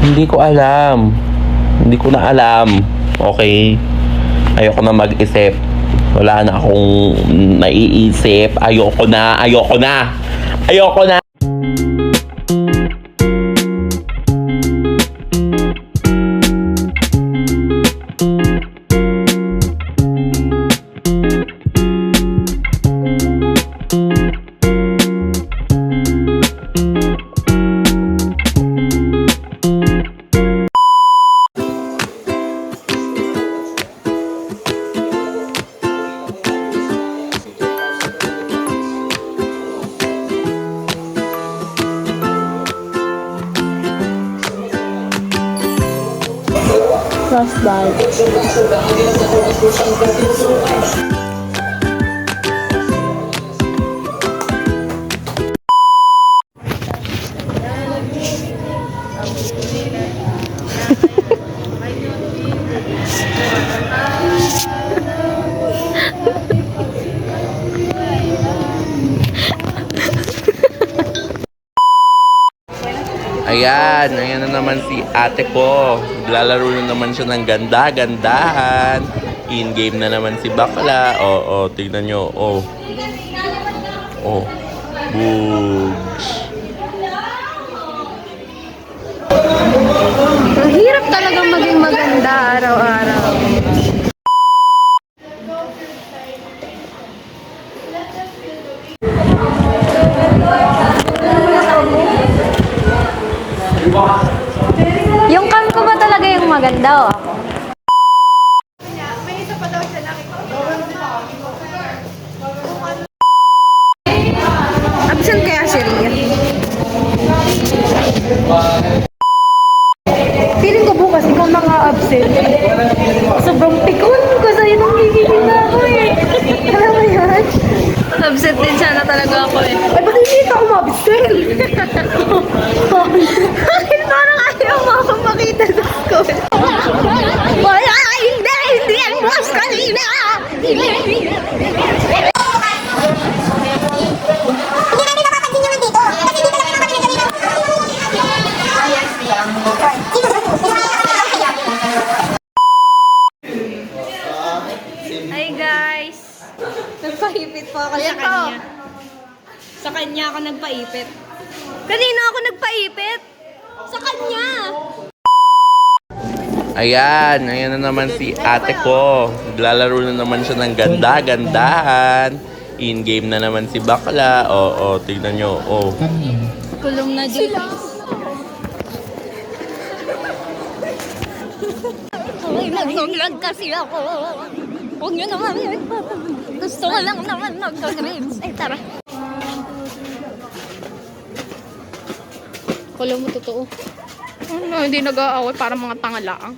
Hindi ko alam. Hindi ko na alam. Okay? Ayoko na mag-isip. Wala na akong naiisip. Ayoko na. Ayoko na. Ayoko na. Frostbite. Ayan na naman si ate ko. Lalaro na naman siya ng ganda-gandahan. In-game na naman si bakla. Oo, tignan nyo. Bugs. Ang hirap talaga maging maganda araw-araw. Yung cam ko ba talaga yung maganda, oh? Absent kaya si Ria? Feeling ko bukas ikaw na nga absent. Sobrang pikon ko sa'yo nung gigigil na ako eh. Alam mo yan? Absent din sana talaga ako eh. Ay, ba't hindi ito ako mabsent? Bakit parang ayaw mo ako makita sa school? Wala! Hindi! Hindi ang boss kanina! Hi guys! Nagpaipit po ako sa kanya. Sa kanya ako nagpaipit. Kanina ako nagpaipit? Sa kanya! Ayan na naman si ate ko. Lalaro na naman siya ng ganda-gandahan. In-game na naman si bakla. Oo, tignan nyo. Kulong na dito. Ay, nag-vlog kasi ako. Huwag nyo naman. Gusto ko lang naman mag-games. Ay, tara. Kulong mo totoo. Ano, hindi nag-aaway para mga tangalaang.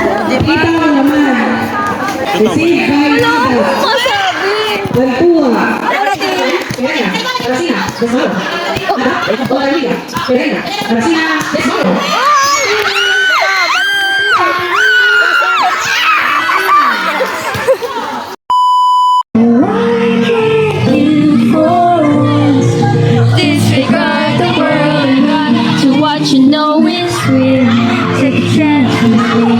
Wala akong masabi. Disregard the world and run to what you know is real. Take a chance with me.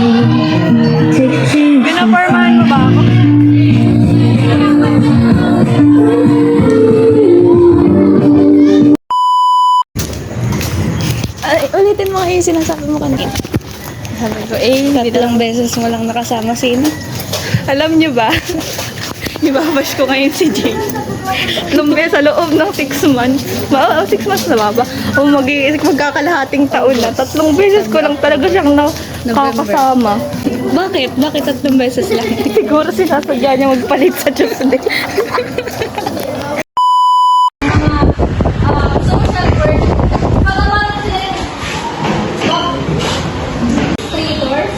Take a chance. Pinapormahan mo ba ako? Ay, ulitin mo yung sinasabi mo kanina. Sabi ko, tatlong beses mo lang nakasama sino. Alam niyo ba? Ibabash ko ngayon si Jay. Lumbe sa loob ng 6 months. 6 months na ba? O magkakalahating taon na. 3 beses ko lang talaga siyang nakakasama. Bakit? Bakit 3 beses lang? Siguro sinasadya niya magpalit sa Tuesday. Social work. Pagawa creators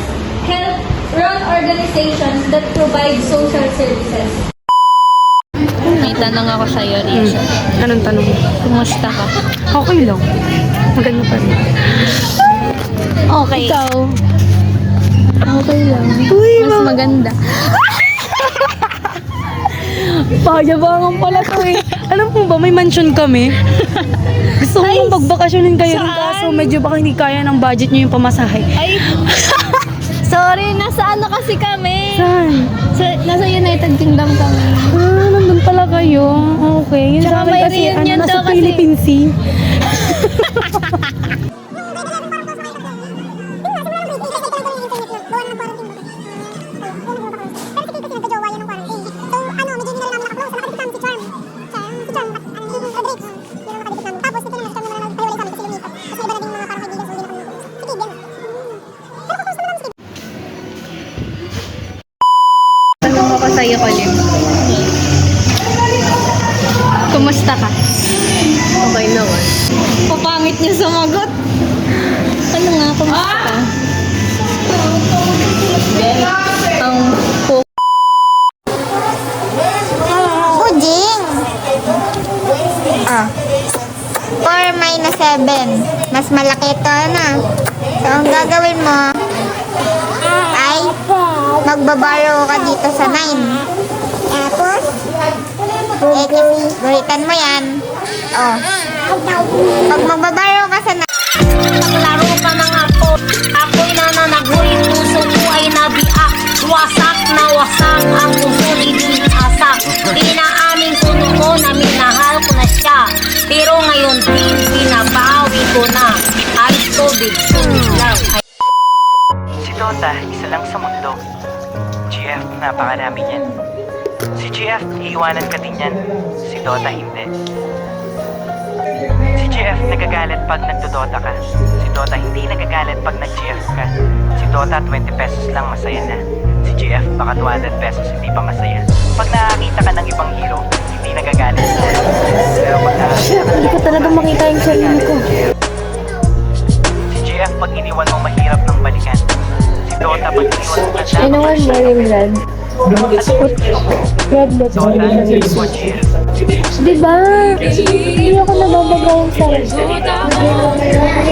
help run organizations that provide social services. May tanong ako sa'yo, Risha. Anong tanong? Kumusta ka? Okay lang. Maganda pa rin. Okay. Ikaw? Okay lang. Uy, mas maganda. Payabangan pala to eh. Alam mo ba, may mansion kami. Gusto ko mong pagbakasyonin kayo ng kaso medyo baka hindi kaya ng budget nyo yung pamasahe. Ay, sorry, nasa ano kasi kami? Saan? Nasa United Kingdom kami. Ah, nandun pala kayo. Okay. Yun Tsaka sa amin may kasi, reunion nasa daw kasi. Philippine Sea. Tanong ako sa'yo, Colin. Kumusta ka? Okay naman. Papangit niya sumagot. Ano nga, kumusta ka? Ang Puding. 4 minus 7. Mas malaki ito na. So, ang gagawin mo ay magbabaro ka dito sa 9. Tapos, guhitan mo yan. Oh. Pag magbabaro ka sa 9, Naglaro ka na nga po, ako'y nananagoy, puso ko ay nabiak. Wasak na wasak, ang puso ni asak. Inaamin ko noon na minahal ko na siya, pero ngayon din binabawi ko na. Ay tubig lang. Si Dota, isa lang sa mundo. GF, napakarami niyan. Si GF, iiwanan ka din yan. Si Dota, hindi. Si GF, nagagalit pag nagdodota ka. Si Dota, hindi nagagalit pag nag-GF ka. Si Dota, 20 pesos lang, masaya na. Si GF, baka 200 pesos, hindi pa masaya. Pag nakakita ka ng ibang hero, hindi nagagalit. Pero pag nakakita ka Hindi ko talaga makita yung sarili ko. si GF, pag iniwan mo, mahirap ng balikan. Si Dota, pag iniwan mo, I know I'm wearing red. Red lips. Dota, for GF. Diba? Hindi ako nababagaw sa red.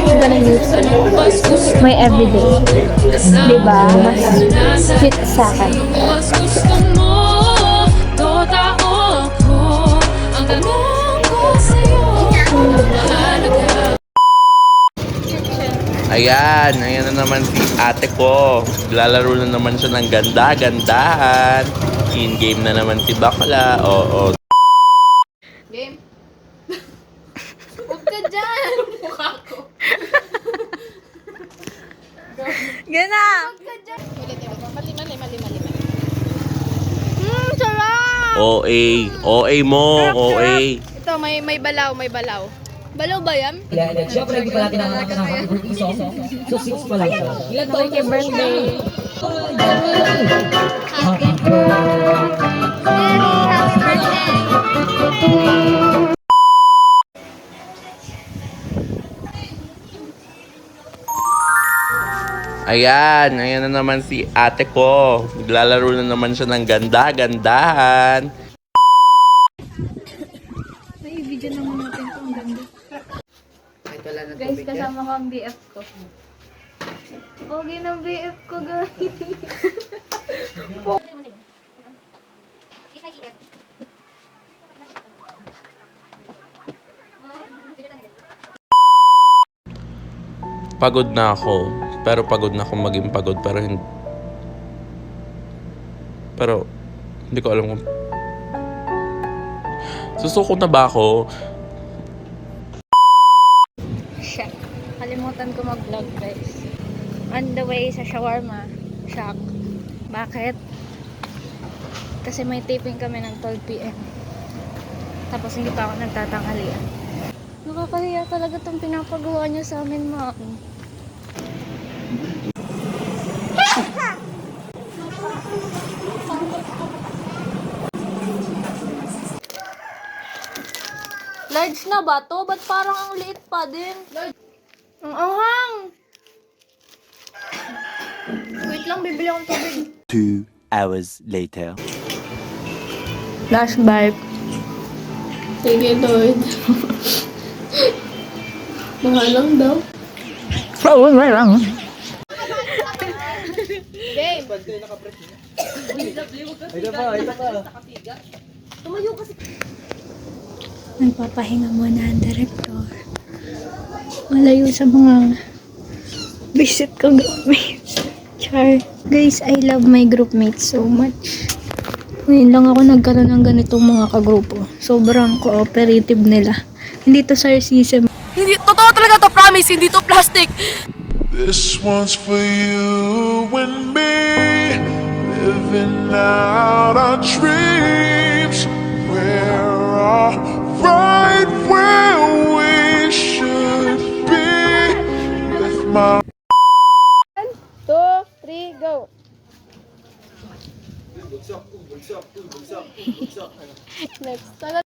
Iba na use. My everyday. Diba? Mas cute sa akin. Mas gusto mo, tota o ako. Ang tanong ko sa'yo, mahalaga. Ayan na naman si ate ko. Lalaro na naman siya ng ganda-gandahan. In-game na naman si Bakla. Oo. Game? Huwag ka dyan! Gana! Sarap! OA. OA mo. OA. Ito, may balaw, may balaw. Balaw ba yan? Siyempre, hindi pa natin nakakatawa ng song. So, 6 pa lang siya. Ilan taon ka birthday? Happy Ayan na naman si ate ko. Naglalaro na naman siya ng ganda-gandahan. Ay, video naman natin kung ganda. Guys, kasama ko ang BF ko. Okay ng BF ko, guys. Pagod na ako. Pero pagod na akong maging pagod. Pero hindi ko alam kung susuko na ba ako? Shit. Kalimutan ko mag-vlog, guys. On the way sa shawarma shack. Bakit? Kasi may taping kami ng 12 p.m. Tapos hindi pa ako nagtatanghalian. Nakakahiya talaga itong pinapagawa niyo sa amin, ma'am. Large na ba to? Ba't parang ang liit pa din? Ang anghang! Wait lang, bibili akong tubig. 2 hours later. Flashback. Sige, Lord. Mahal lang daw. Oo, lang. Nagpapahinga muna ang director. Malayo sa mga visit ko groupmates. Char. Guys, I love my groupmates so much. Ngayon lang ako nagkaroon ng ganitong mga kagrupo. Sobrang cooperative nila. Hindi to sarcasm. Hindi, totoo talaga to, promise, hindi to plastic. This one's for you and me, living out our dreams. We're right where we should be. With my 2, 3, go! Next.